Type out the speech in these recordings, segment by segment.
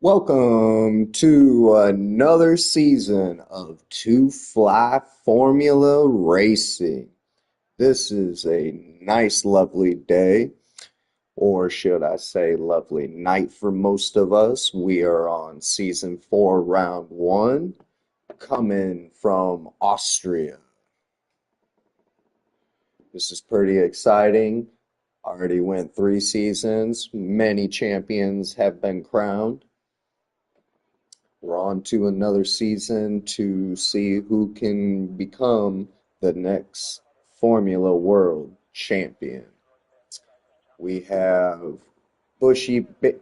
Welcome to another season of Two Fly Formula Racing. This is a nice, lovely day, or should I say, lovely night for most of us. We are on season 4, round 1, coming from Austria. This is pretty exciting. Already went 3 seasons. Many champions have been crowned. We're on to another season to see who can become the next Formula World Champion. We have Bushy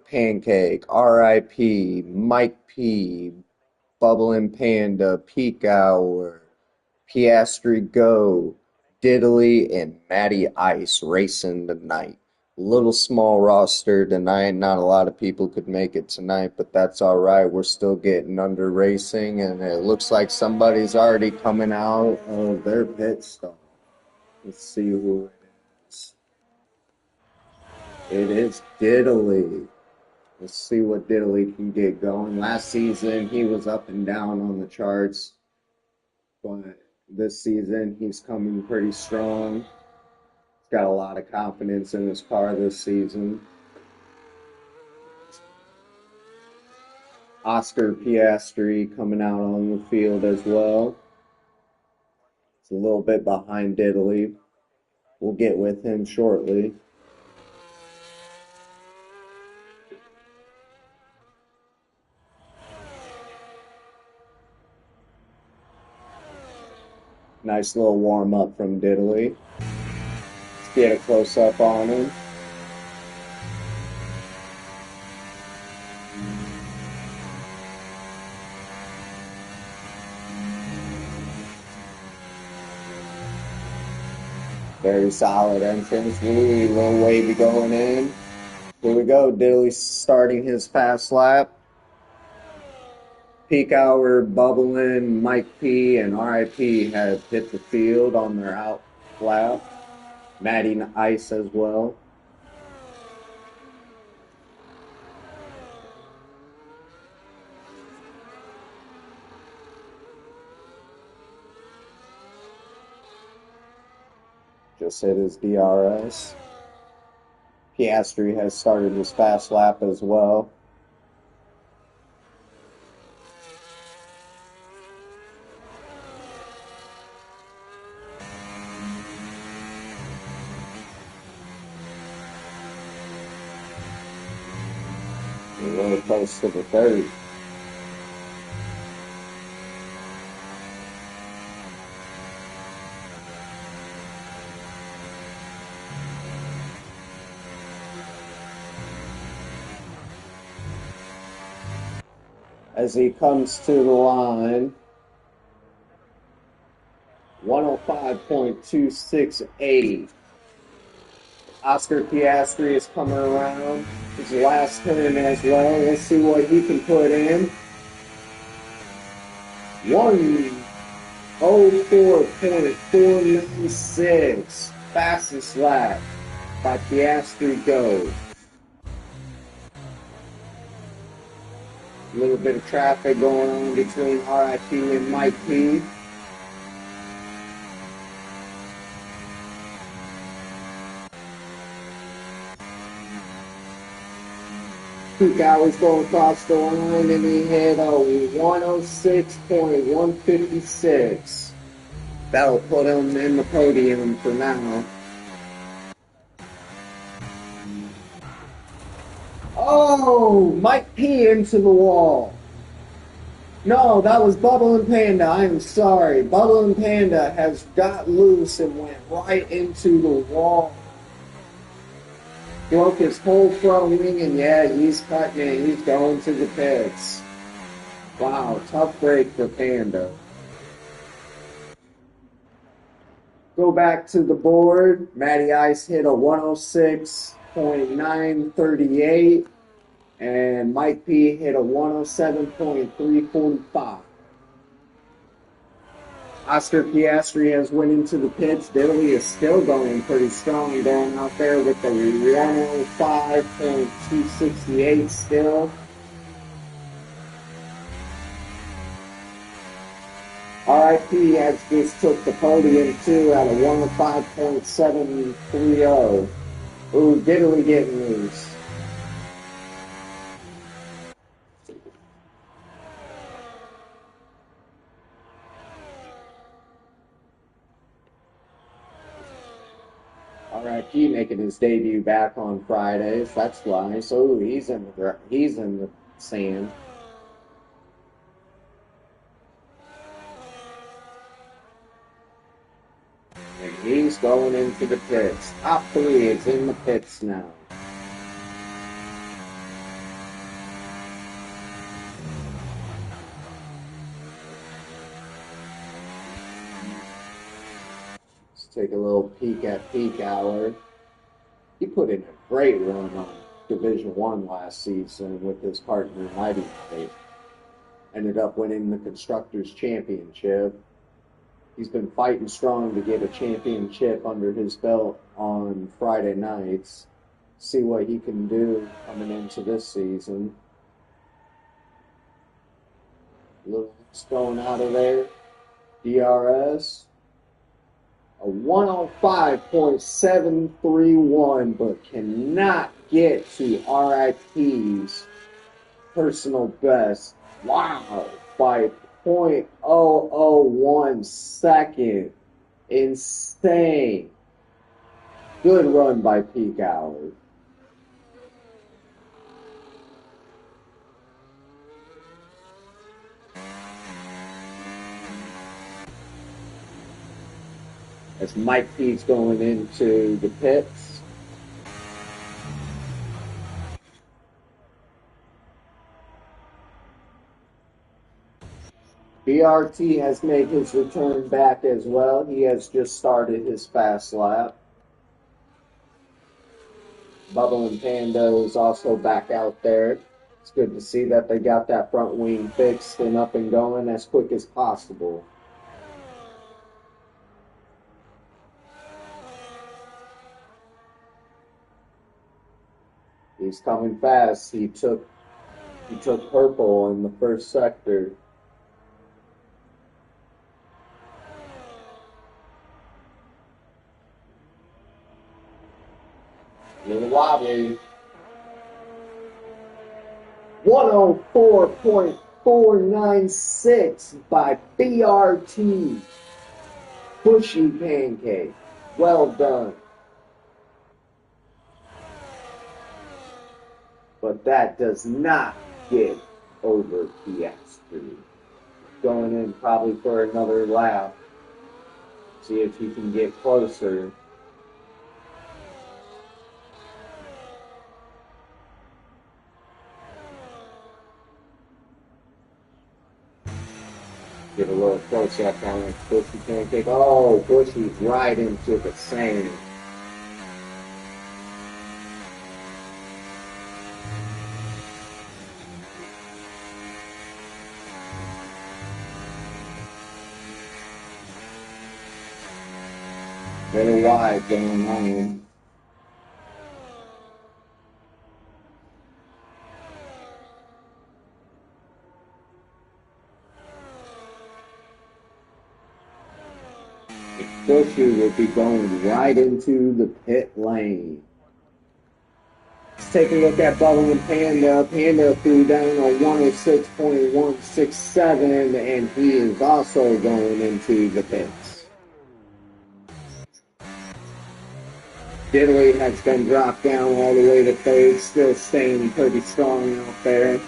Pancake, RIP, Mike P, Bubbling Panda, Peak Hour, Piastri Go, Diddley, and Matty Ice racing tonight. Little small roster tonight. Not a lot of people could make it tonight, but that's all right. We're still getting under racing, and it looks like somebody's already coming out of their pit stop. Let's see who it is. It is Diddley. Let's see what Diddley can get going. Last season, he was up and down on the charts, but this season, he's coming pretty strong. He's got a lot of confidence in his car this season. Oscar Piastri coming out on the field as well. It's a little bit behind Diddley. We'll get with him shortly. Nice little warm-up from Diddley. Let's get a close-up on him. Very solid entrance. Really little wavy going in. Here we go. Diddley starting his fast lap. Peak Hour, Bubbling, Mike P, and RIP have hit the field on their out lap. Matty Ice as well. Just hit his DRS. Piastri has started his fast lap as well. We're really close to the 30. As he comes to the line, 105.268. Oscar Piastri is coming around his last turn as well. Let's see what he can put in. 104.496. Fastest lap by Piastri Go. A little bit of traffic going on between RIP and Mike P. Peak Hour's going across the line and he hit a 106.156. That'll put him in the podium for now. Oh, Mike P into the wall. No, that was Bubbling Panda. I'm sorry. Bubbling Panda has got loose and went right into the wall. Broke his whole front wing, and yeah, he's cutting it. He's going to the pits. Wow, tough break for Panda. Go back to the board. Matty Ice hit a 106.938, and Mike P hit a 107.345. Oscar Piastri has went into the pits. Diddley is still going pretty strong, going out there with the 105.268 still. RIP has just took the podium too at a 105.730. Ooh, diddly getting loose. RIP making his debut back on Fridays. That's nice. Oh, he's in the sand. And he's going into the pits. Top 3 is in the pits now. Let's take a little peek at peak hour. He put in a great run on Division One last season with his partner Mighty Knight. Ended up winning the Constructors Championship. He's been fighting strong to get a championship under his belt on Friday nights. See what he can do coming into this season. Lewis going out of there. DRS. A 105.731, but cannot get to RIP's personal best. Wow. By 0.001 second. Insane. Good run by peak hour. As Mike P's going into the pits. BRT has made his return back as well. He has just started his fast lap. Bubble and Panda is also back out there. It's good to see that they got that front wing fixed and up and going as quick as possible. He's coming fast. He took purple in the first sector. A little wobbly. 104.496 by BRT. Bushy pancake. Well done. But that does not get over Piastri. Going in probably for another lap. See if he can get closer. Get a little close up on it. Bushy pancake. Oh, Bushy's right into the sand. Very wide going on. Bushy will be going right into the pit lane. Let's take a look at Bubble and Panda. Panda threw down a 106.167, and he is also going into the pits. Diddley has been dropped down all the way to third, still staying pretty strong out there.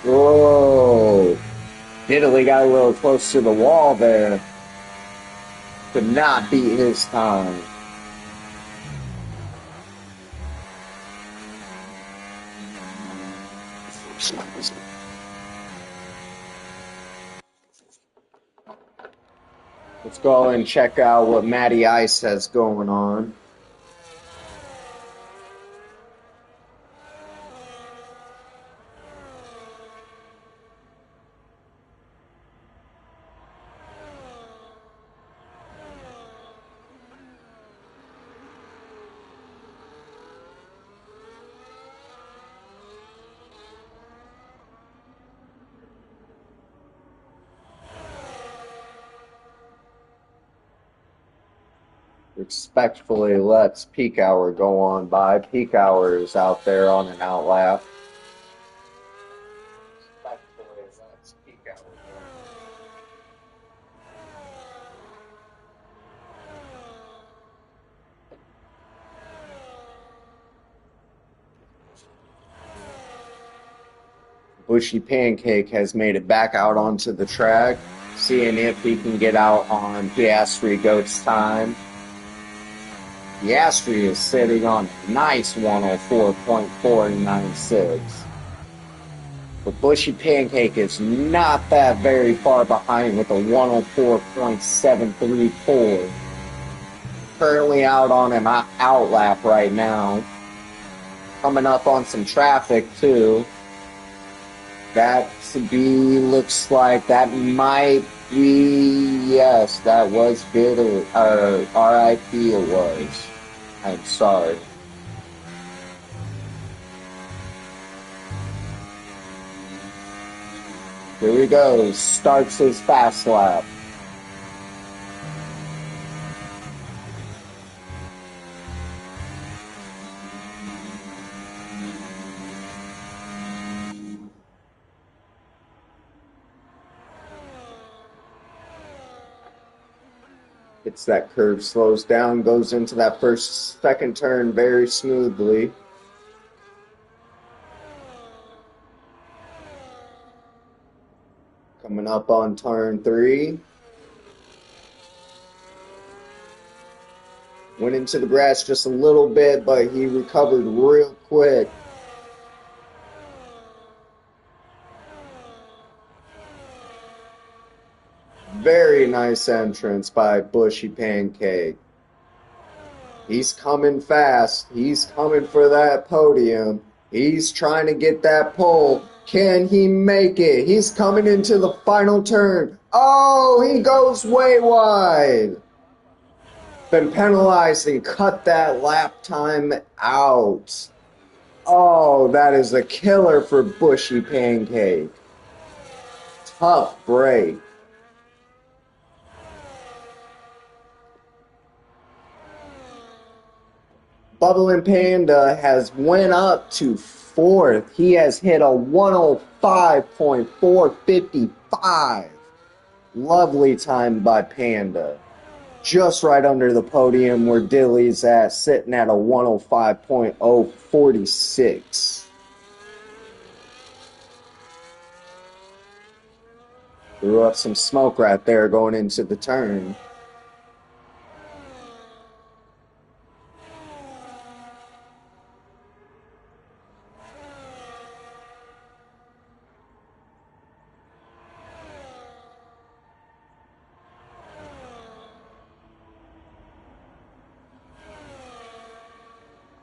Whoa! Diddley got a little close to the wall there. Could not beat his time. Let's go and check out what Matty Ice has going on. Respectfully lets Peak Hour go on by. Peak Hour is out there on an outlap. Respectfully lets Peak Hour go on. Bushy Pancake has made it back out onto the track, seeing if he can get out on Piastri Goat's time. Piastri is sitting on a nice 104.496. But Bushy Pancake is not that very far behind with a 104.734. Currently out on an outlap right now. Coming up on some traffic too. That looks like that might be, yes, that was good, RIP it was. I'm sorry. Here he goes, starts his fast lap. Hits that curve, slows down, goes into that second turn very smoothly. Coming up on turn 3. Went into the grass just a little bit, but he recovered real quick. Very nice entrance by Bushy Pancake. He's coming fast. He's coming for that podium. He's trying to get that pole. Can he make it? He's coming into the final turn. Oh, he goes way wide. Been penalized and cut that lap time out. Oh, that is a killer for Bushy Pancake. Tough break. Bubbling Panda has went up to 4th. He has hit a 105.455. Lovely time by Panda. Just right under the podium where Dilly's at, sitting at a 105.046. Threw up some smoke right there going into the turn.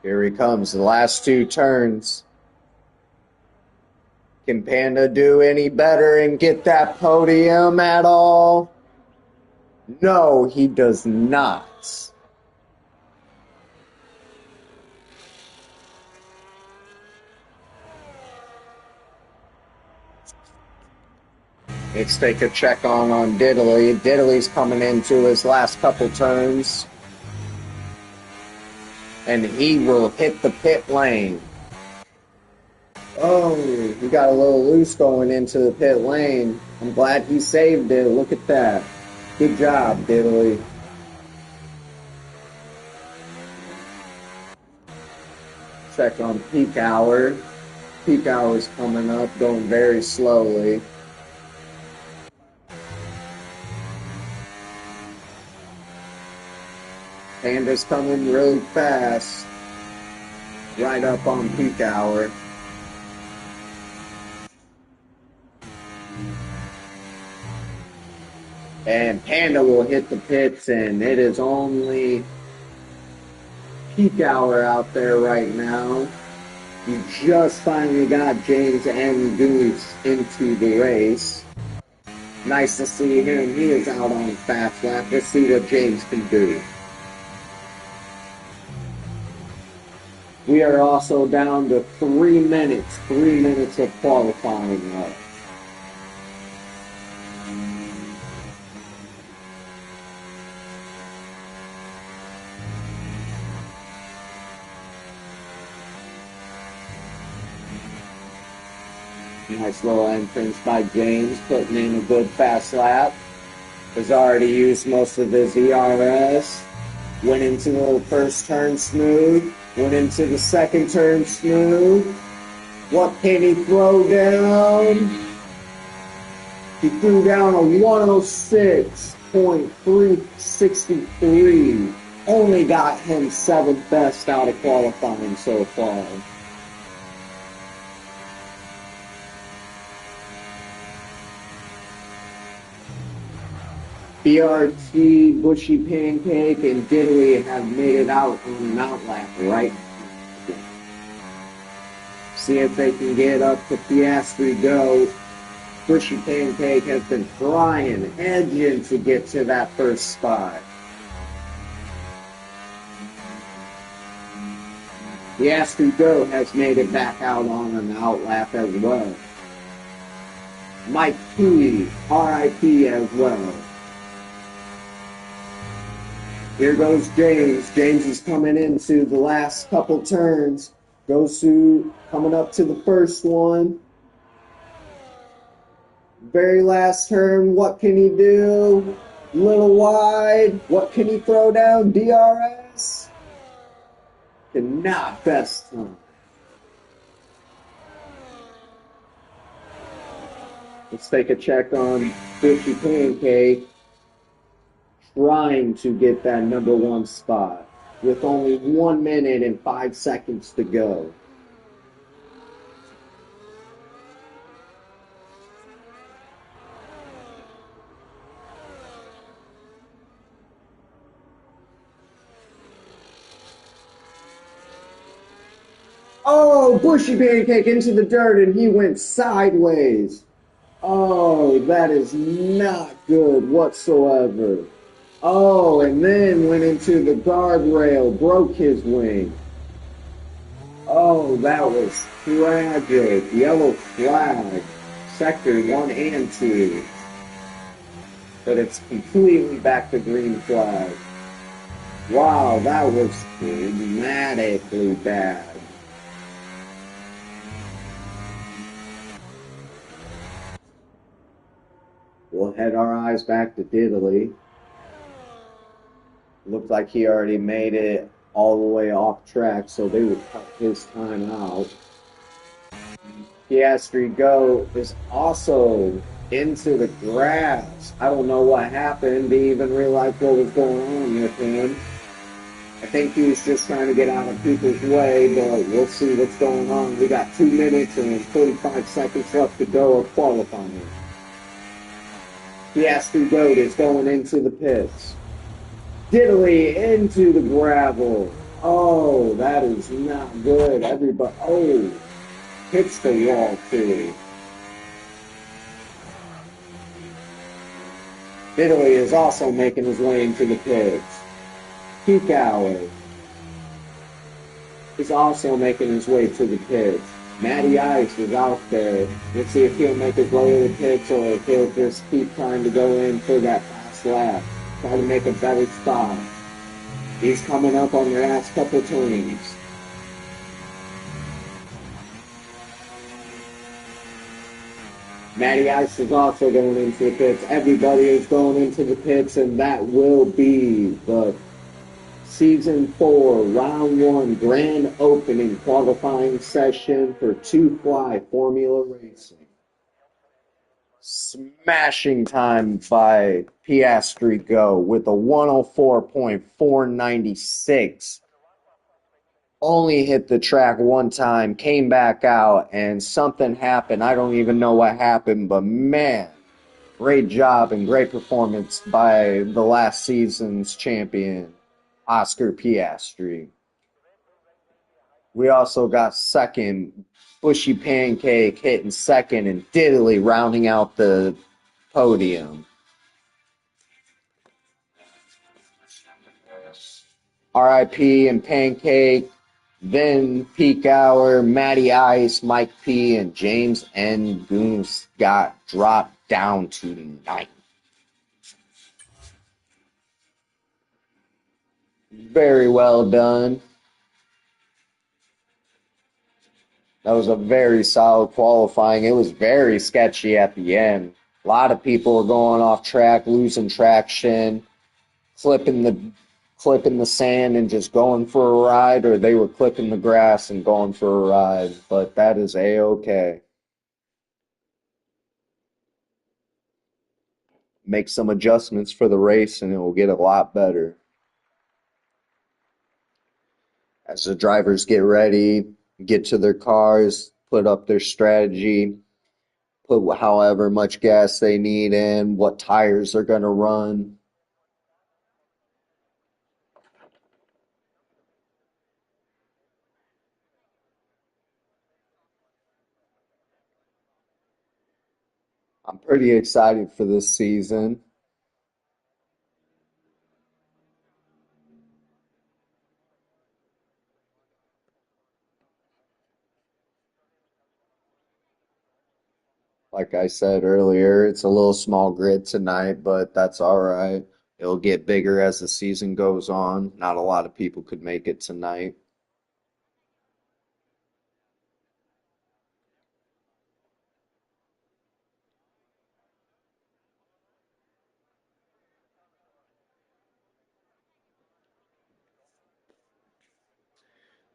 Here he comes, the last 2 turns. Can Panda do any better and get that podium at all? No, he does not. Let's take a check on Diddley. Diddley's coming into his last couple turns. And he will hit the pit lane. Oh, he got a little loose going into the pit lane. I'm glad he saved it. Look at that. Good job, Diddley. Check on Peak Hour. Peak Hour's coming up, going very slowly. Panda's coming really fast. Right up on Peak Hour. And Panda will hit the pits, and it is only peak hour out there right now. We just finally got James and Goose into the race. Nice to see him. He is out on fast lap. Let's see what James can do. We are also down to 3 minutes. 3 minutes of qualifying left. Nice little entrance by James, putting in a good fast lap. Has already used most of his ERS. Went into the first turn smooth. Went into the second turn smooth. What can he throw down? He threw down a 106.363. Only got him 7th best out of qualifying so far. BRT, Bushy Pancake, and Diddley have made it out on an outlap right now. See if they can get up to Piastri Go. Bushy Pancake has been trying, edging to get to that first spot. Piastri Go has made it back out on an outlap as well. Mike P, RIP as well. Here goes James. James is coming into the last couple turns. Gosu coming up to the first one. Very last turn. What can he do? Little wide. What can he throw down? DRS? Cannot best time. Let's take a check on Bushy Pancake. Trying to get that number 1 spot with only 1 minute and 5 seconds to go. Oh, Bushy Pancake into the dirt and he went sideways. Oh, that is not good whatsoever. Oh, and then went into the guardrail, broke his wing. Oh, that was tragic. Yellow flag, sector 1 and 2. But it's completely back to green flag. Wow, that was dramatically bad. We'll head our eyes back to Diddley. Looked like he already made it all the way off track, so they would cut his time out. Piastri Go is also into the grass. I don't know what happened. Didn't even realize what was going on with him. I think he was just trying to get out of people's way, but we'll see what's going on. We got 2 minutes and 45 seconds left to go of qualifying. Piastri Go is going into the pits. Diddley into the gravel. Oh, that is not good. Everybody, oh, hits the wall too. Diddley is also making his way into the pits. Peak hour is also making his way to the pits. Matty Ice is out there. Let's see if he'll make his way to the pits or if he'll just keep trying to go in for that last lap. Try to make a better spot. He's coming up on the last couple turns. Matty Ice is also going into the pits. Everybody is going into the pits, and that will be the Season 4, Round 1 Grand Opening Qualifying Session for Two Fly Formula Racing. Smashing time by Piastri Go with a 104.496. Only hit the track one time, came back out, and something happened. I don't even know what happened, but man, Great job and great performance by the last season's champion, Oscar Piastri. We also got second, Bushy Pancake hitting second, and Diddley rounding out the podium. RIP and Pancake, then Peak Hour, Matty Ice, Mike P, and James N. Goose got dropped down to ninth. Very well done. That was a very solid qualifying. It was very sketchy at the end. A lot of people were going off track, losing traction, clipping the sand and just going for a ride, or they were clipping the grass and going for a ride. But that is a-okay. Make some adjustments for the race and it will get a lot better. As the drivers get ready, get to their cars, put up their strategy, put however much gas they need in, what tires they're going to run. I'm pretty excited for this season. Like I said earlier, it's a little small grid tonight, but that's all right. It'll get bigger as the season goes on. Not a lot of people could make it tonight.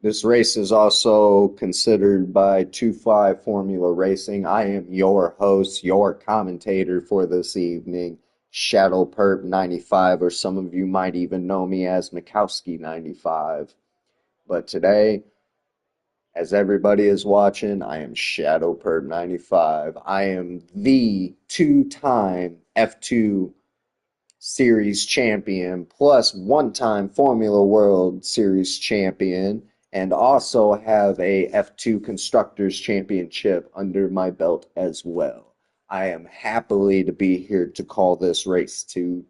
This race is also considered by 2-5 Formula Racing. I am your host, your commentator for this evening, Shadow Perp 95, or some of you might even know me as Mikowski 95. But today, as everybody is watching, I am Shadow Perp 95. I am the two-time F2 Series champion, plus one-time Formula World Series champion, and also have a F2 Constructors Championship under my belt as well. I am happily to be here to call this race tonight.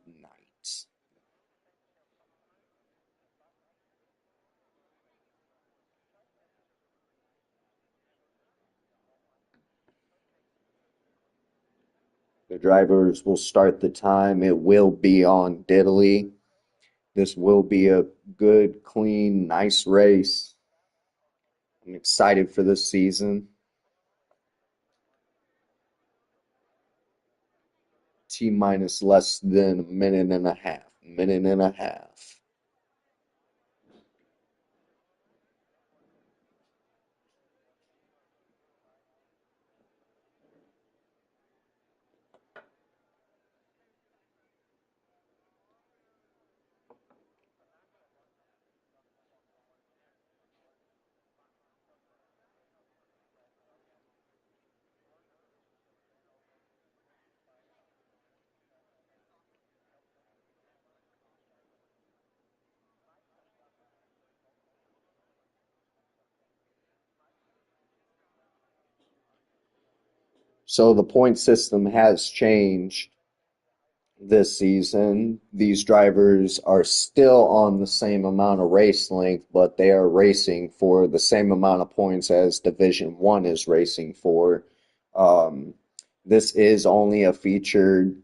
The drivers will start the time. It will be on Diddley. This will be a good, clean, nice race. I'm excited for this season. T minus less than a minute and a half. Minute and a half. So the point system has changed this season. These drivers are still on the same amount of race length, but they are racing for the same amount of points as Division One is racing for. Um, this is only a featured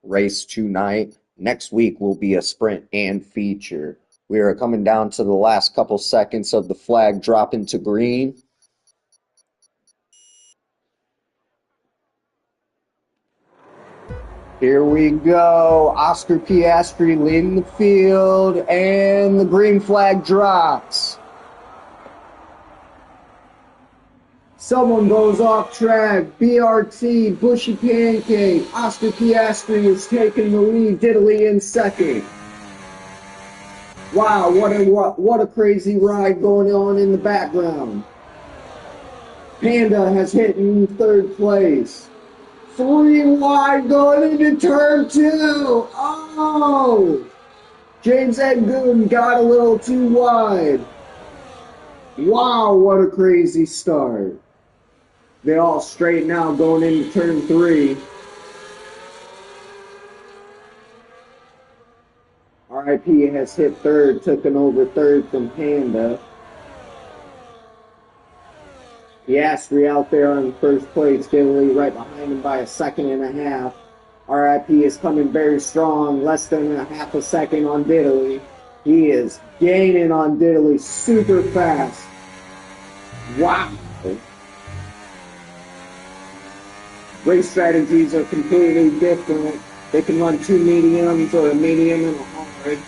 race tonight. Next week will be a sprint and feature. We are coming down to the last couple seconds of the flag dropping to green. Here we go. Oscar Piastri leading the field, and the green flag drops. Someone goes off track. BRT, Bushy Pancake. Oscar Piastri is taking the lead. Diddley in second. Wow, what a crazy ride going on in the background. Panda has hit in third place. 3 wide going into turn 2. Oh! James Edgoon got a little too wide. Wow, what a crazy start. They all straighten out going into turn 3. RIP has hit third, taken over third from Panda. Piastri out there on first place, Diddley right behind him by a second and a half. RIP is coming very strong, less than a half a second on Diddley. He is gaining on Diddley super fast. Wow. Race strategies are completely different. They can run 2 mediums or a medium and a hard.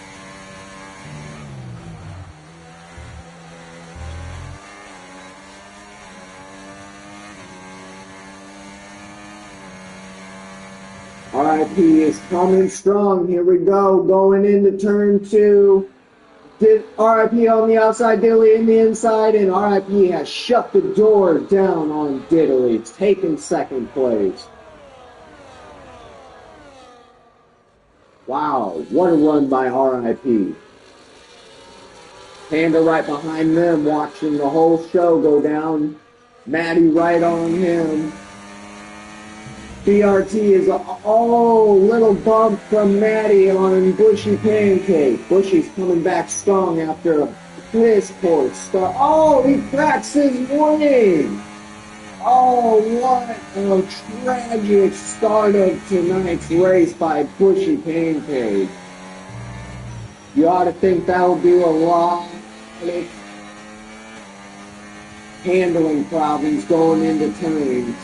RIP is coming strong. Here we go. Going into turn 2. RIP on the outside, Diddley in the inside, and RIP has shut the door down on Diddley, taking second place. Wow, what a run by RIP. Panda right behind them, watching the whole show go down. Maddie right on him. BRT is little bump from Maddie on Bushy Pancake. Bushy's coming back strong after a piss poor start. Oh, he cracks his wing. Oh, what a tragic start of tonight's race by Bushy Pancake. You ought to think that will do a lot of handling problems going into turns.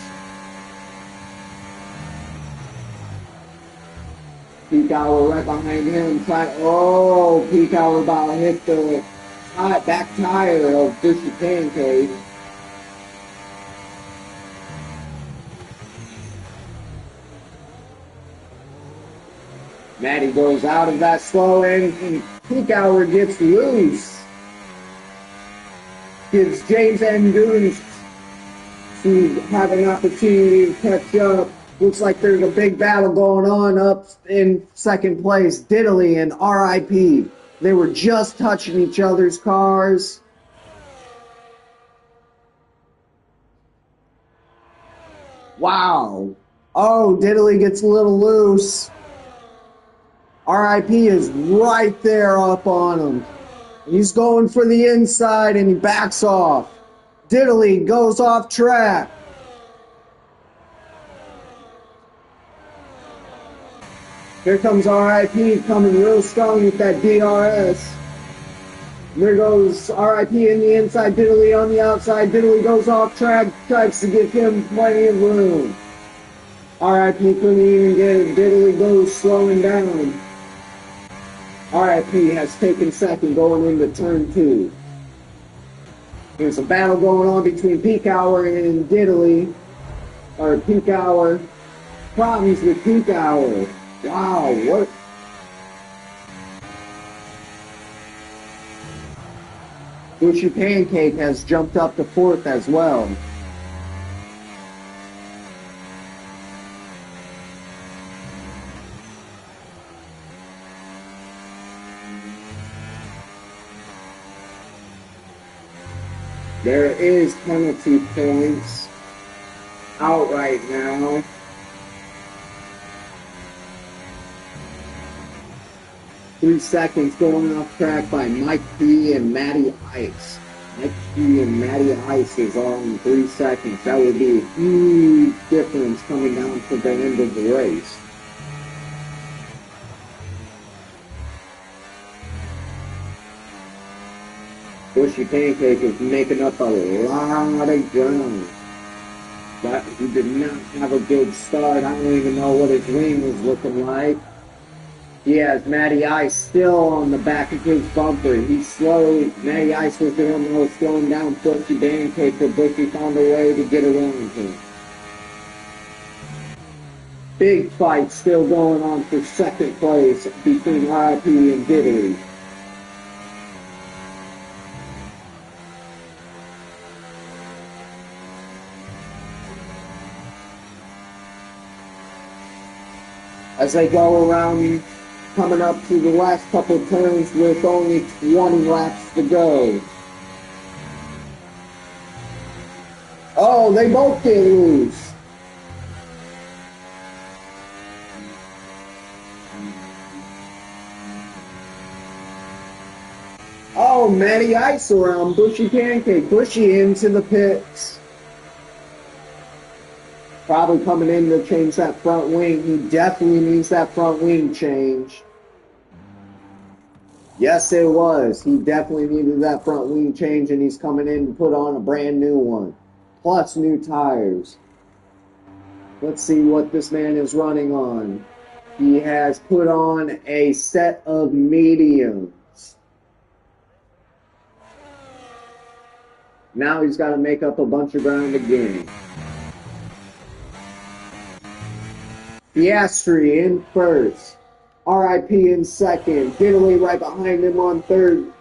Peak Hour right behind him. Peak Hour about hit the back tire of Bushy Pancake. Maddie goes out of that slow end, and Peak Hour gets loose. Gives James Edgoon to have an opportunity to catch up. Looks like there's a big battle going on up in second place. Diddley and RIP. They were just touching each other's cars. Wow. Oh, Diddley gets a little loose. RIP is right there up on him. He's going for the inside and he backs off. Diddley goes off track. Here comes RIP coming real strong with that DRS. There goes RIP in the inside, Diddley on the outside. Diddley goes off track, tries to give him plenty of room. RIP couldn't even get it. Diddley goes slowing down. RIP has taken second going into turn 2. There's a battle going on between Peak Hour and Diddley. Or Peak Hour. Problems with Peak Hour. Wow, what? Bushy Pancake has jumped up to 4th as well. There is penalty points out right now. Three seconds going off track by Mike P and Matty Ice. Mike P and Matty Ice is on 3 seconds. That would be a huge difference coming down to the end of the race. Bushy Pancake is making up a lot of ground. But he did not have a good start. I don't even know what his wing was looking like. He has Matty Ice still on the back of his bumper. He's slow. Matty Ice was the one that was slowing down Bushy Pancake, but Bushy found a way to get around him. Big fight still going on for second place between RIP and Diddley. as they go around, coming up to the last couple turns with only 20 laps to go. Oh, they both get loose. Oh, Matty Ice around Bushy Pancake. Bushy into the pits. Probably coming in to change that front wing. He definitely needs that front wing change. Yes, it was. He definitely needed that front wing change, and he's coming in to put on a brand new one. Plus new tires. Let's see what this man is running on. He has put on a set of mediums. Now he's got to make up a bunch of ground again. Piastri in first. RIP in second. Italy right behind him on third.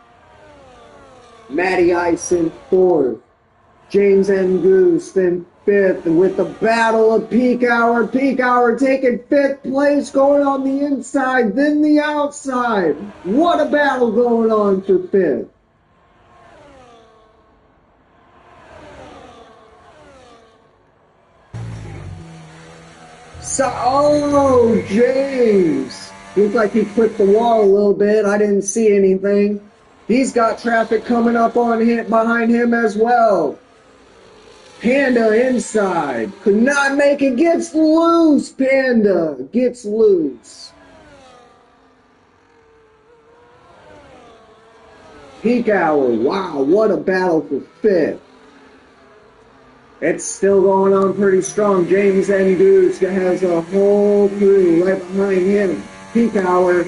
Matty Ice in fourth. James Goose in fifth, with the battle of Peak Hour. Peak Hour taking fifth place, going on the inside, then the outside. What a battle going on for fifth. So, oh, James. Looked like he clipped the wall a little bit. I didn't see anything. He's got traffic coming up on him, behind him as well. Panda inside. Could not make it. Gets loose. Panda gets loose. Peak Hour. Wow, what a battle for fifth. It's still going on pretty strong. James Goose has a whole crew right behind him. Peak Hour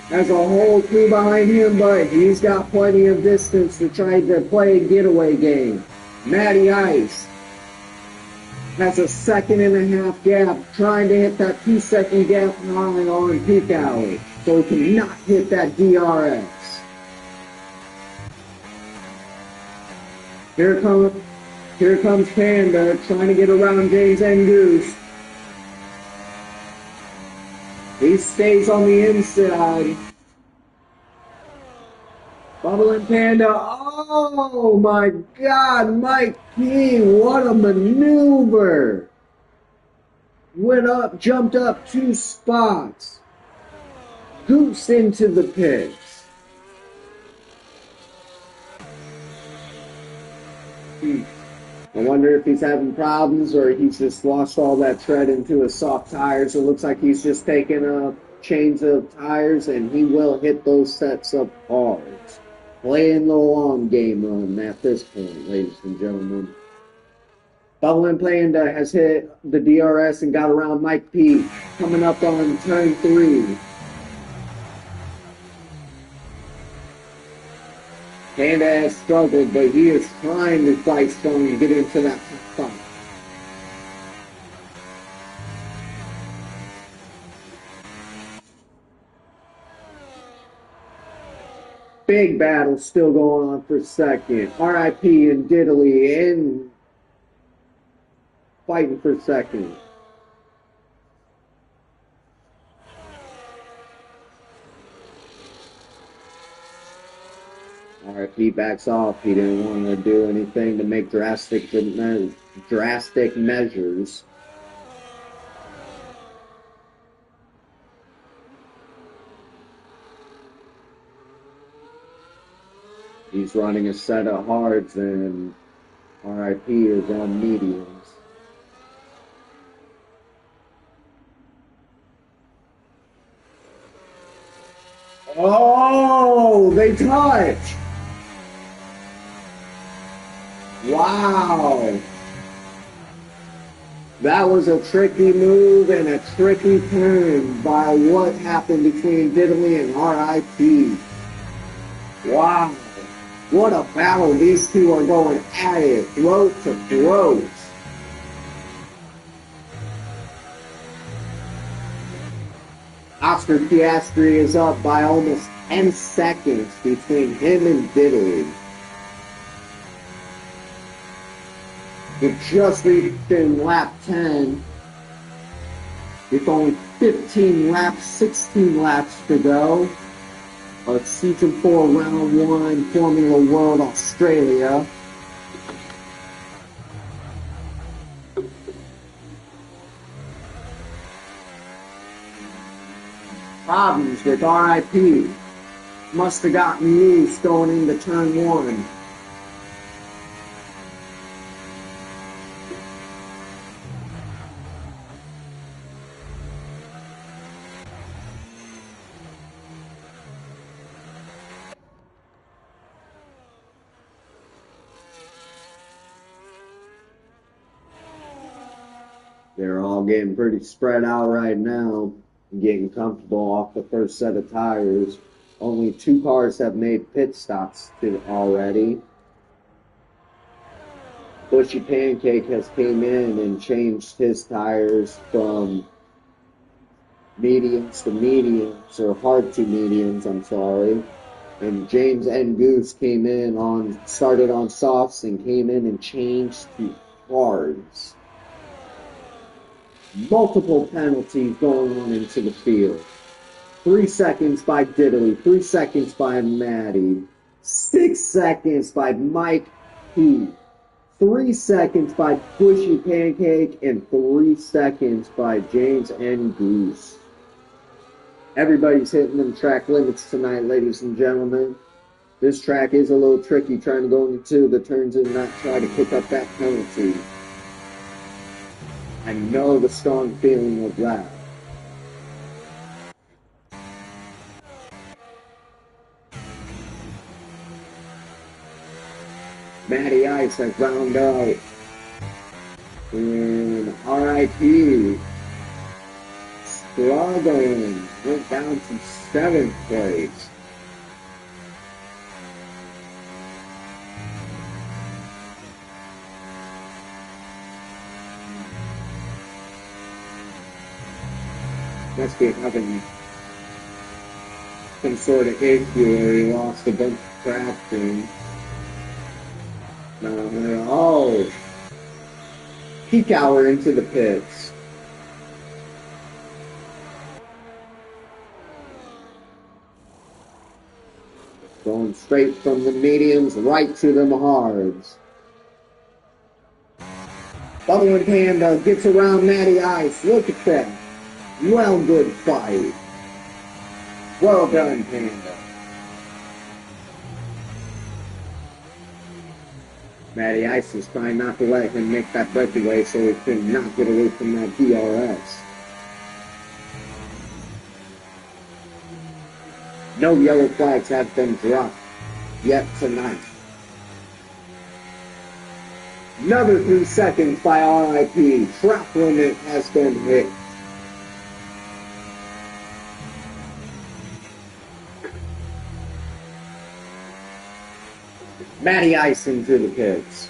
has a whole crew behind him, but he's got plenty of distance to try to play a getaway game. Matty Ice has a 1.5 gap, trying to hit that 2-second gap line on Peak Hour, so he cannot hit that DRS. Here comes Panda, trying to get around James Goose. He stays on the inside. Bubbling Panda. Oh my God, Mike P. What a maneuver. Went up, jumped up 2 spots. Goose into the pits. I wonder if he's having problems or he's just lost all that tread into his soft tires. It looks like he's just taking a change of tires, and he will hit those sets up hard. Playing the long game run at this point, ladies and gentlemen. Bubbling Panda has hit the DRS and got around Mike P. Coming up on turn 3. Panda has struggled, but he is trying to fight strong and get into that top 5. Big battle still going on for second. RIP and Diddley in fighting for second. RIP backs off. He didn't want to do anything to make drastic measures. He's running a set of hards, and RIP is on mediums. Oh, they touch. Wow. That was a tricky move and a tricky turn by what happened between Diddley and RIP. Wow. What a battle. These two are going at it, throat to throat. Oscar Piastri is up by almost 10 seconds between him and Diddley. It just reached in lap 10 with only 15 laps, 16 laps to go. Season 4, Round 1, Formula World Australia. Problems with RIP. Must have gotten loose going into turn 1. They're all getting pretty spread out right now, getting comfortable off the first set of tires. Only 2 cars have made pit stops already. Bushy Pancake has came in and changed his tires from mediums to mediums, or hard to mediums, I'm sorry. And James and Goose started on softs and came in and changed to hards. Multiple penalties going on into the field. 3 seconds by Diddley, 3 seconds by Maddie, 6 seconds by Mike P, 3 seconds by Bushy Pancake, and 3 seconds by James and Goose. Everybody's hitting them track limits tonight, ladies and gentlemen. This track is a little tricky, trying to go into the turns and not try to pick up that penalty. I know the strong feeling of that. Matty Ice has wound out. And RIP struggling, went down to 7th place. Must be having some sort of issue where he lost a bunch of traction. Oh! Peak hour into the pits. Going straight from the mediums right to the hards. Bubble and Panda gets around Matty Ice. Look at that. Well, good fight. Well done, Panda. Matty Ice is trying not to let him make that breakaway so he can not get away from that DRS. No yellow flags have been dropped yet tonight. Another 3 seconds by RIP. Track limit has been hit. Matty Ice into the pits.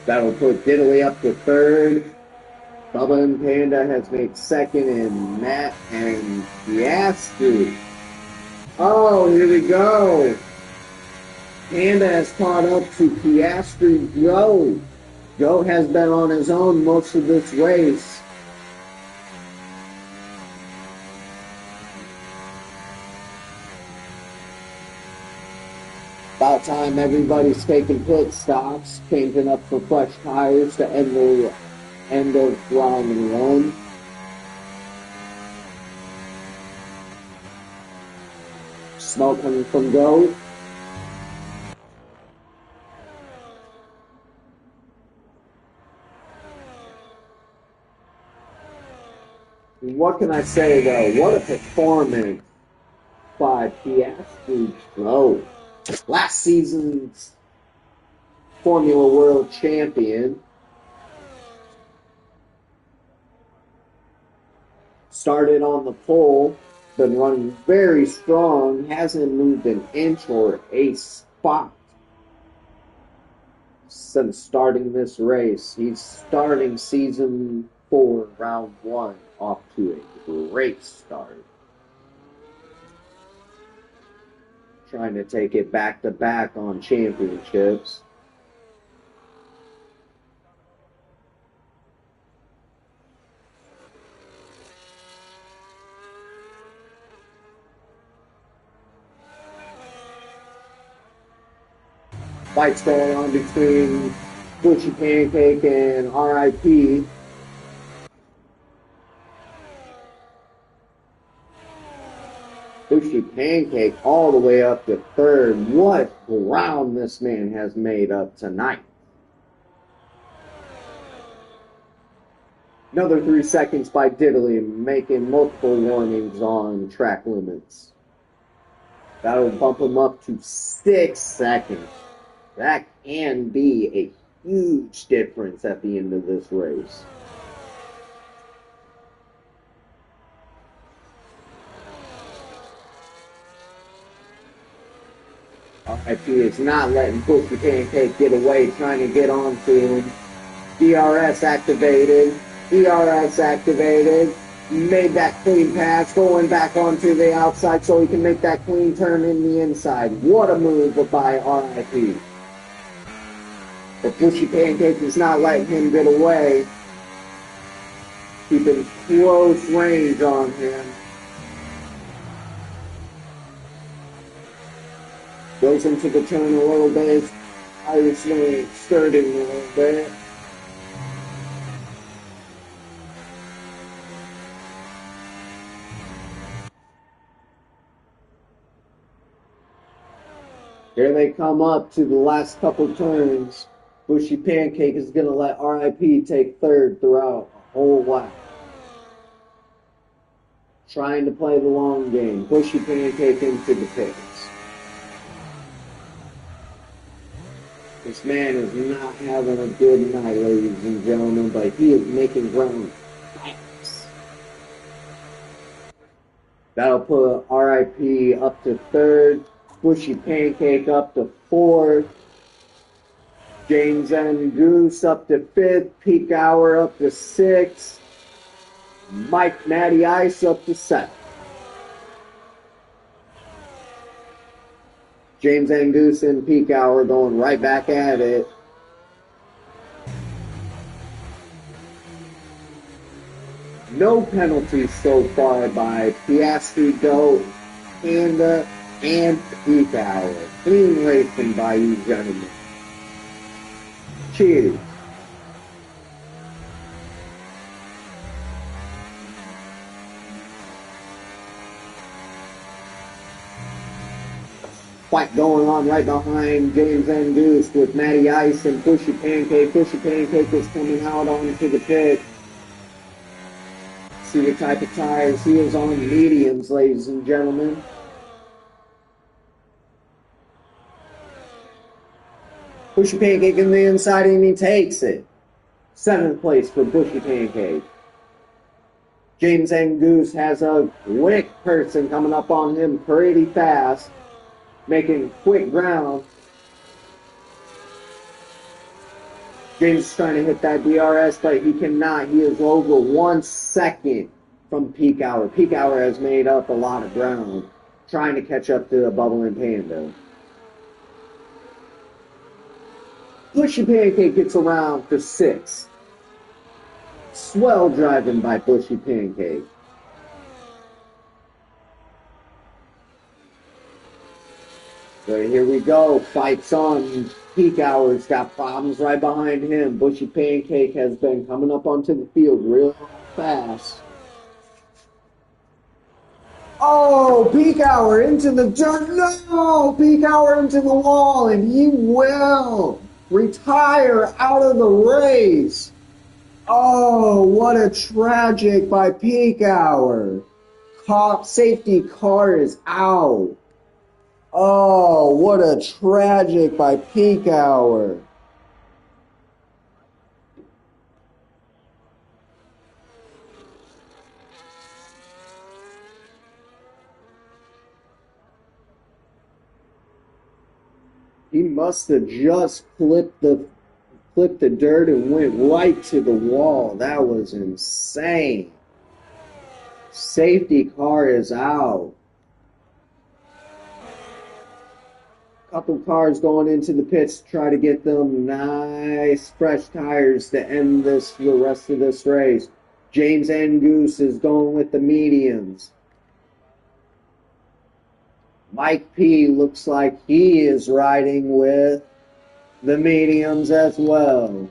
That'll put Diddley up to 3rd. Bubba and Panda has made 2nd, and Matt and Piastri. Oh, here we go. Panda has caught up to Piastri. Joe has been on his own most of this race. About time everybody's taking pit stops, changing up for fresh tires to end of round 1. Smoke coming from Goat. What can I say though? What a performance by Piastri. Last season's Formula World Champion. Started on the pole, been running very strong, hasn't moved an inch or a spot since starting this race. He's starting season 4, round 1, off to a great start. Trying to take it back to back on championships. Fights going on between Bushy Pancake and RIP. Bushy Pancake all the way up to third. What ground this man has made up tonight. Another 3 seconds by Diddley, making multiple warnings on track limits. That'll bump him up to 6 seconds. That can be a huge difference at the end of this race. RIP is not letting Bushy Pancake get away, trying to get onto him. DRS activated. DRS activated. Made that clean pass, going back onto the outside so he can make that clean turn in the inside. What a move by RIP. But Bushy Pancake is not letting him get away. Keeping close range on him. Goes into the turn a little bit. Irishman skirting a little bit. Here they come up to the last couple turns. Bushy Pancake is going to let RIP take third throughout the whole lap. Trying to play the long game. Bushy Pancake into the pits. This man is not having a good night, ladies and gentlemen, but he is making ground fast. That'll put RIP up to third. Bushy Pancake up to fourth. James and Goose up to fifth. Peak Hour up to sixth. Mike Natty Ice up to seventh. James and Goose and Peak Hour going right back at it. No penalties so far by Piastri, Goat, Panda, and Peak Hour. Clean racing by you gentlemen. Cheers. Fight going on right behind James and Goose with Matty Ice and Bushy Pancake. Bushy Pancake is coming out onto the pit. See what type of tires he is on. Mediums, ladies and gentlemen. Bushy Pancake in the inside and he takes it. 7th place for Bushy Pancake. James and Goose has a quick person coming up on him pretty fast. Making quick ground. James is trying to hit that DRS, but he cannot. He is over 1 second from Peak Hour. Peak Hour has made up a lot of ground, trying to catch up to Bubble and Panda. Bushy Pancake gets around for 6th. Swell driving by Bushy Pancake. So here we go. Fights on. Peak Hour's got problems right behind him. Bushy Pancake has been coming up onto the field real fast. Oh, Peak Hour into the turn. No! Peak Hour into the wall, and he will retire out of the race. Oh, what a tragic by Peak Hour. Safety car is out. Oh, what a tragic by Peak Hour. He must have just flipped the dirt and went right to the wall. That was insane. Safety car is out. Couple cars going into the pits to try to get them nice fresh tires to end the rest of this race. James and Goose is going with the mediums. Mike P looks like he is riding with the mediums as well.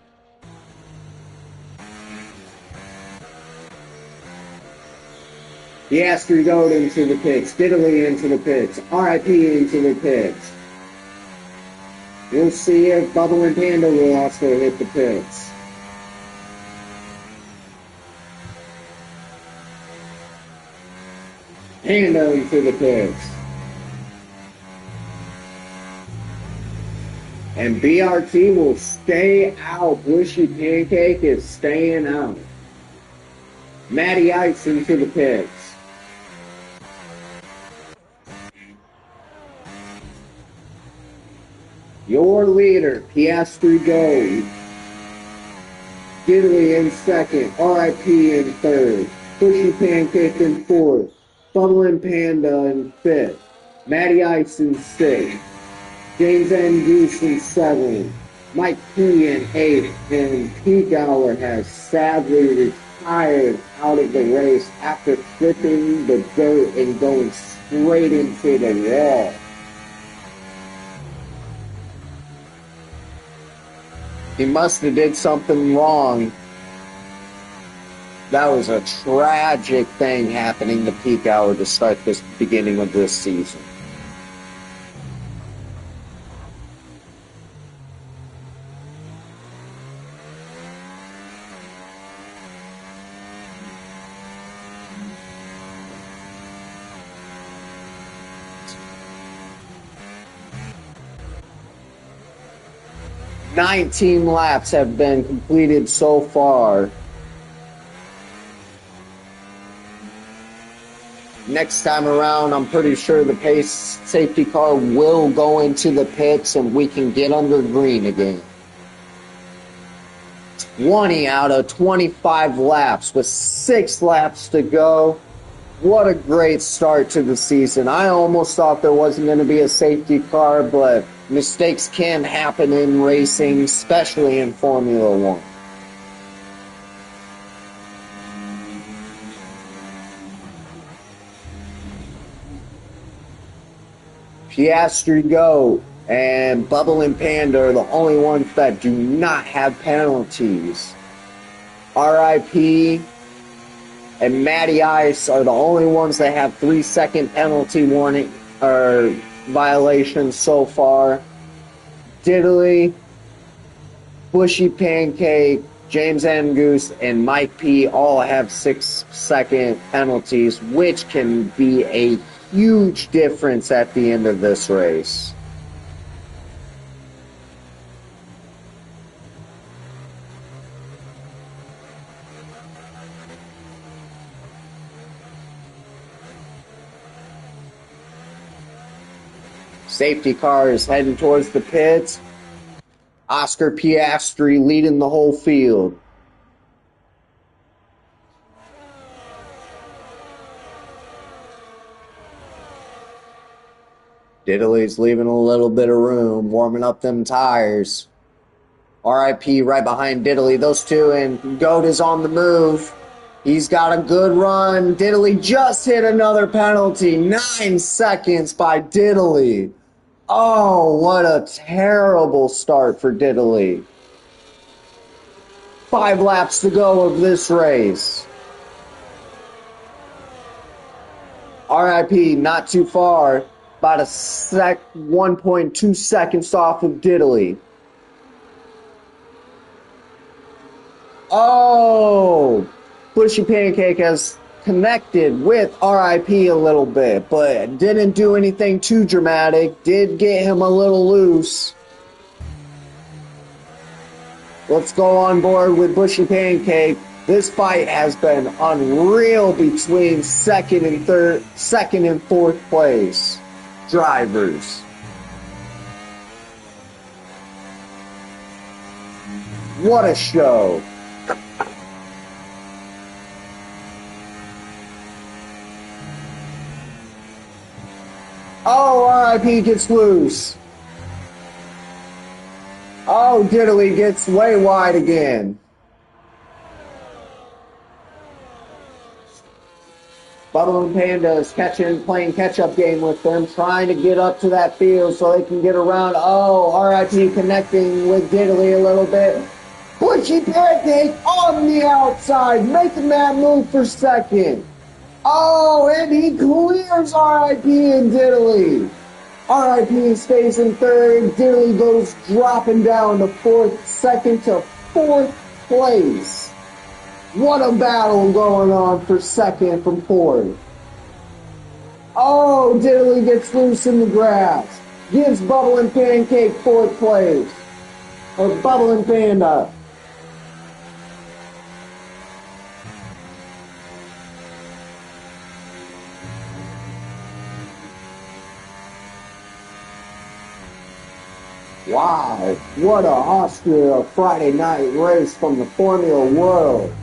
The Astro Goat into the pits. Diddley into the pits. RIP into the pits. We'll see if Bubble and Panda will also hit the pits. Panda into the pits. And BRT will stay out. Bushy Pancake is staying out. Matty Ice into the pits. Your leader, Piastri Gold. Diddley in second. RIP in third. Bushy Pancake in fourth. Bubbling Panda in fifth. Matty Ice in sixth. James N. Goose in seventh. Mike P in eighth. And Peak Hour has sadly retired out of the race after flipping the dirt and going straight into the wall. He must have did something wrong. That was a tragic thing happening to Peak Hour to start this beginning of this season. "19 laps have been completed so far. Next time around, I'm pretty sure the pace safety car will go into the pits and we can get under green again. 20 out of 25 laps with 6 laps to go. What a great start to the season. I almost thought there wasn't going to be a safety car, but mistakes can happen in racing, especially in Formula One. Piastri Go and Bubble and Panda are the only ones that do not have penalties. RIP and Matty Ice are the only ones that have 3-second penalty warning or violations so far. Diddley, Bushy Pancake, James N. Goose, and Mike P. all have 6-second penalties, which can be a huge difference at the end of this race. Safety car is heading towards the pits. Oscar Piastri leading the whole field. Diddley's leaving a little bit of room, warming up them tires. RIP right behind Diddley. Those two, and Goat is on the move. He's got a good run. Diddley just hit another penalty. 9 seconds by Diddley. Oh, what a terrible start for Diddley. 5 laps to go of this race. RIP, not too far. About 1.2 seconds off of Diddley. Oh, Bushy Pancake has connected with RIP a little bit, but didn't do anything too dramatic. Did get him a little loose. Let's go on board with Bushy Pancake. This fight has been unreal between second and fourth place drivers. What a show. Oh, RIP gets loose. Oh, Diddley gets way wide again. Bubba and Panda is playing catch-up game with them, trying to get up to that field so they can get around. Oh, RIP connecting with Diddley a little bit. Bushy Pancake on the outside, making that move for second. Oh, and he clears RIP and Diddley. RIP stays in third. Diddley goes dropping down to second to fourth place. What a battle going on for second from fourth. Oh, Diddley gets loose in the grass. Gives Bubble and Pancake fourth place. Or Bubble and Panda. Wow, what a Austria Friday night race from the Formula World.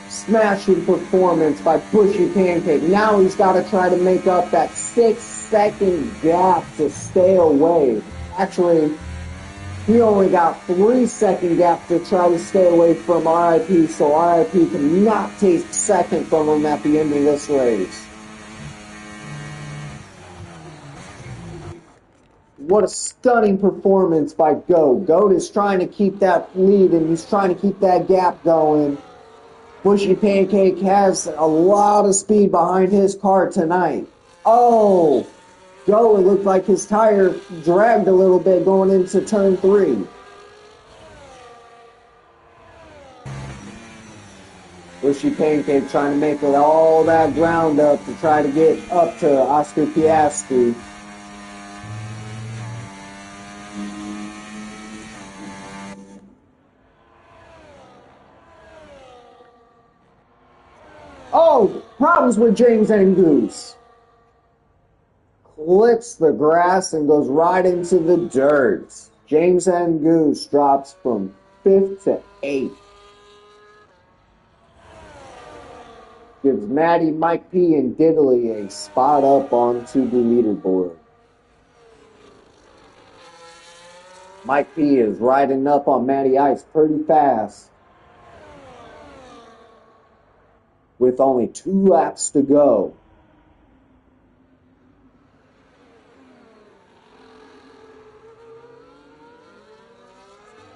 Smashing performance by Bushy Pancake. Now he's got to try to make up that 6-second gap to stay away. Actually, he only got 3-second gap to try to stay away from RIP, so RIP cannot take second from him at the end of this race. What a stunning performance by Goat. Goat is trying to keep that lead and he's trying to keep that gap going. Bushy Pancake has a lot of speed behind his car tonight. Oh, Goat, it looked like his tire dragged a little bit going into turn 3. Bushy Pancake trying to make all that ground up to try to get up to Oscar Piastri. Oh, problems with James and Goose. Clips the grass and goes right into the dirt. James and Goose drops from 5th to 8th. Gives Maddie, Mike P, and Diddley a spot up onto the leaderboard. Mike P is riding up on Matty Ice pretty fast. With only 2 laps to go.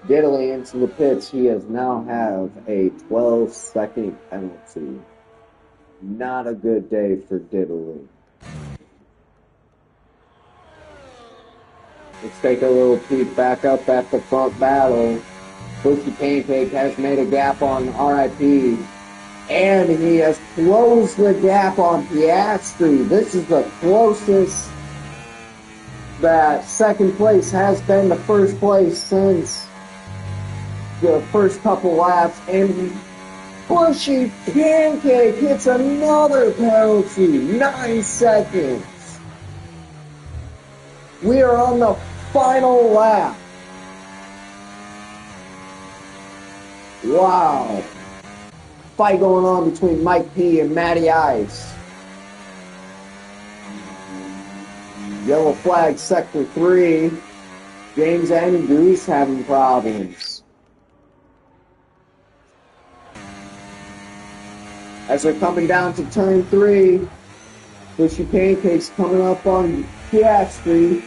Diddley into the pits. He has now have a 12-second penalty. Not a good day for Diddley. Let's take a little peek back up at the front battle. Bushy Pancake has made a gap on RIP. And he has closed the gap on Piastri. This is the closest that second place has been to first place since the first couple laps. And Bushy Pancake hits another penalty. 9 seconds. We are on the final lap. Wow. Fight going on between Mike P and Matty Ice. Yellow flag sector 3. James and Goose having problems. As they're coming down to turn 3, Bushy Pancake's coming up on Piastri.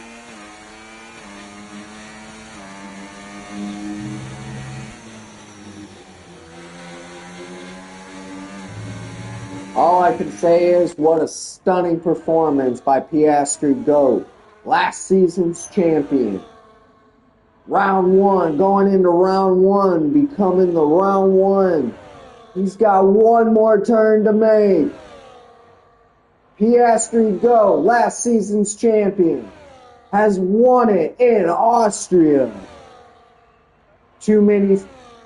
All I can say is what a stunning performance by Piastri Goat, last season's champion. Round 1, going into round 1, becoming the round 1. He's got one more turn to make. Piastri Goat, last season's champion, has won it in Austria. Too many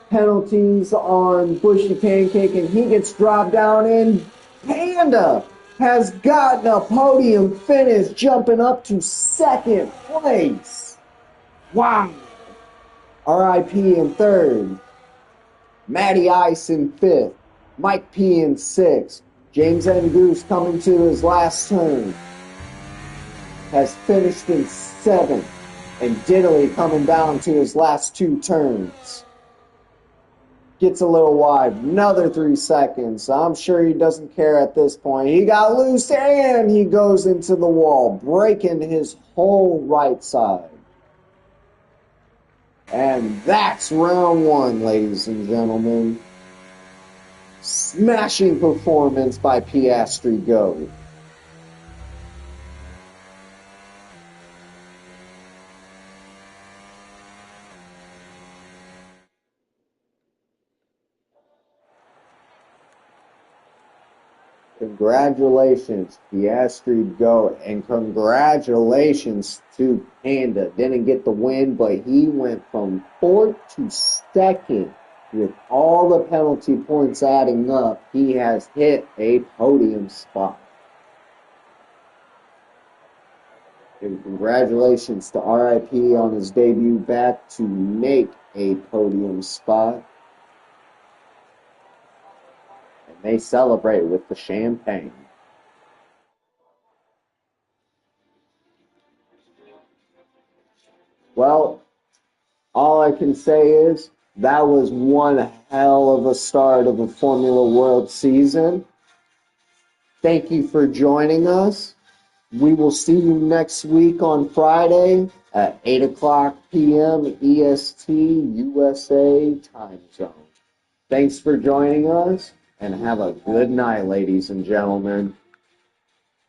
penalties on Bushy Pancake and he gets dropped down in. Panda has gotten a podium finish, jumping up to 2nd place. Wow. RIP in 3rd. Matty Ice in 5th. Mike P in 6th. James and Goose coming to his last turn. Has finished in 7th. And Diddley coming down to his last 2 turns. Gets a little wide. Another 3 seconds. I'm sure he doesn't care at this point. He got loose and he goes into the wall, breaking his whole right side. And that's round one, ladies and gentlemen. Smashing performance by Piastri Go. Congratulations, Piastri Go, and congratulations to Panda. Didn't get the win, but he went from fourth to second with all the penalty points adding up. He has hit a podium spot. And congratulations to RIP on his debut back to make a podium spot. And they celebrate with the champagne. Well, all I can say is that was one hell of a start of a Formula World season. Thank you for joining us. We will see you next week on Friday at 8 o'clock p.m. EST USA time zone. Thanks for joining us, and have a good night, ladies and gentlemen.